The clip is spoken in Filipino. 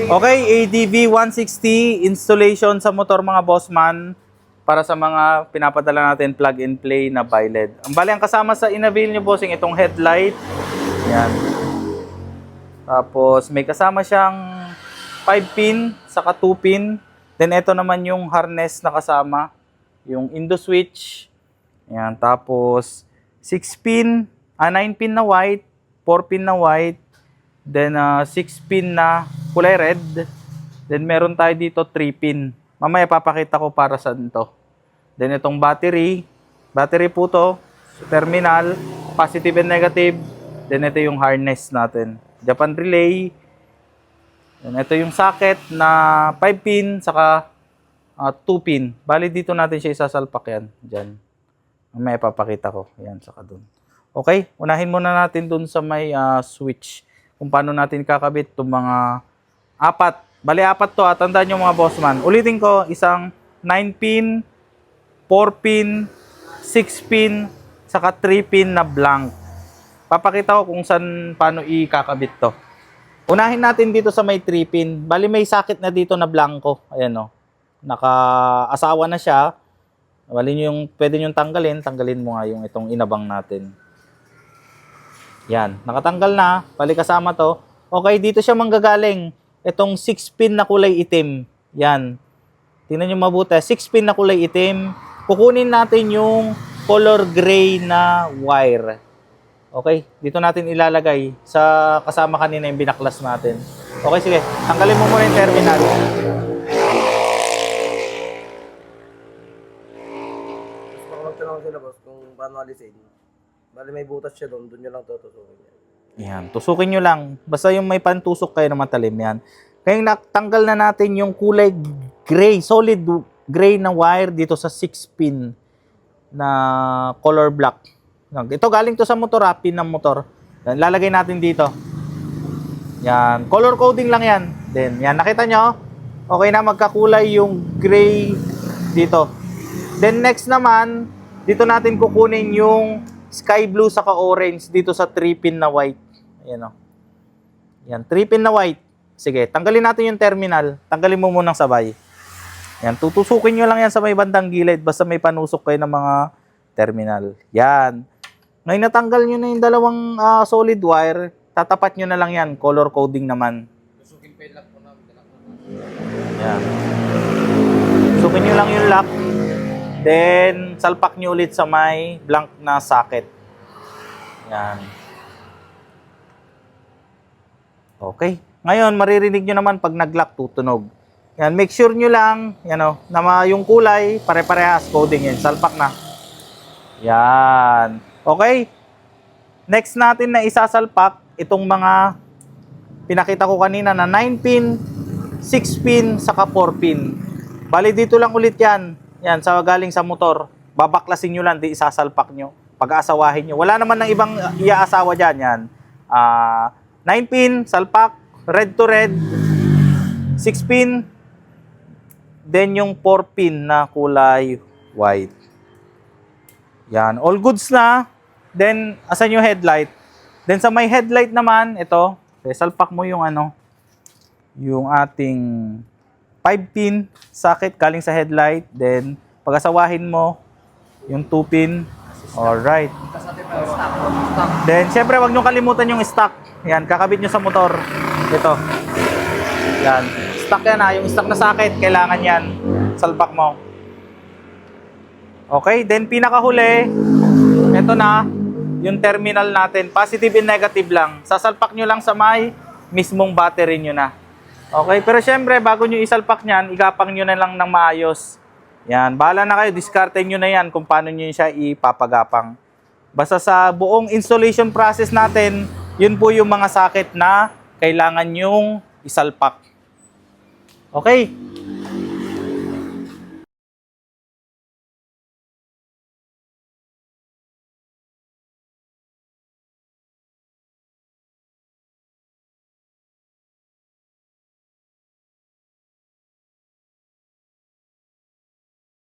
Okay, ADV 160 installation sa motor mga bossman para sa mga pinapadala natin plug and play na bi-LED. Ang bali ang kasama sa in-avail nyo bossing itong headlight. Yan. Tapos may kasama siyang 5-pin saka 2-pin. Then ito naman yung harness na kasama, yung indo switch. Yan, tapos 6-pin, 9-pin na white, 4-pin na white, then 6-pin na kulay red. Then meron tayo dito 3-pin. Mamaya papakita ko para saan to. Then itong battery po to, terminal, positive and negative. Then ito yung harness natin, Japan relay. Then ito yung socket na 5-pin saka 2-pin. Bali dito natin siya isasalpak yan, dyan. Mamaya papakita ko, yan saka dun. Okay, unahin muna natin dun sa may switch kung paano natin kakabit itong mga apat. Bali, apat to. Tandaan nyo mga bossman. Ulitin ko, isang 9-pin, 4-pin, 6-pin, saka 3-pin na blank. Papakita ko kung saan, paano ikakabit to. Unahin natin dito sa may 3-pin. Bali, may socket na dito na blanco. Ayan o. Naka-asawa na siya. Bali, pwede nyo tanggalin. Tanggalin mo nga yung itong inabang natin. Yan, nakatanggal na. Bali kasama to. Okay, dito siya manggagaling. Itong 6-pin na kulay itim. Yan. Tingnan nyo mabuti. 6-pin na kulay itim. Kukunin natin yung color gray na wire. Okay, dito natin ilalagay sa kasama kanina yung binaklas natin. Okay, sige. Tanggalin mo muna yung terminal. Magtanong sila boss kung paano alisin. Bali may butas siya doon nyo lang tutusukin yan. Yan, tusukin nyo lang. Basta yung may pantusok kayo na matalim yan. Kaya natanggal na natin yung kulay gray, solid gray na wire dito sa 6-pin na color black. Ito galing to sa motor, pin ng motor. Yan, lalagay natin dito. Yan, color coding lang yan. Then, yan, nakita nyo? Okay na, magkakulay yung gray dito. Then next naman, dito natin kukunin yung sky blue saka orange dito sa 3-pin na white. Ayan o. Yan, 3-pin na white. Sige, tanggalin natin yung terminal. Tanggalin mo munang sabay. Yan, tutusukin nyo lang yan sa may bandang gilid. Basta may panusok kayo ng mga terminal. Yan. Ngayon natanggal nyo na yung dalawang solid wire. Tatapat nyo na lang yan. Color coding naman. Tusukin pa yung lock mo namin. Yan. Tusukin nyo lang yung lock. Then, salpak nyo ulit sa may blank na socket. Yan. Okay. Ngayon, maririnig nyo naman pag nag-lock, tutunog. Yan, make sure nyo lang, yan o, na yung kulay, pare-parehas, coding yan. Salpak na. Yan. Okay. Next natin na isasalpak, itong mga pinakita ko kanina na 9-pin, 6-pin, saka 4-pin. Bali, dito lang ulit yan. Yan, galing sa motor. Babaklasin nyo lang, di isasalpak nyo. Pag-aasawahin nyo. Wala naman ng ibang iaasawa dyan. Yan. 9-pin, salpak, red to red. 6-pin. Then yung 4-pin na kulay white. Yan. All goods na. Then, asan yung headlight? Then sa may headlight naman, ito. Salpak mo yung yung ating 5-pin socket galing sa headlight. Then, pag-asawahin mo yung 2-pin. Alright. Then, syempre, wag nyo kalimutan yung stock. Yan, kakabit nyo sa motor. Ito. Yan. Stock yan ha. Yung stock na socket, kailangan yan. Salpak mo. Okay. Then, pinakahuli, ito na, yung terminal natin. Positive and negative lang. Sasalpak nyo lang sa may mismong battery nyo na. Okay, pero syempre, bago nyo isalpak nyan, igapang nyo na lang ng maayos. Yan, bahala na kayo, diskarte nyo na yan kung paano nyo siya ipapagapang. Basta sa buong installation process natin, yun po yung mga socket na kailangan nyong isalpak. Okay,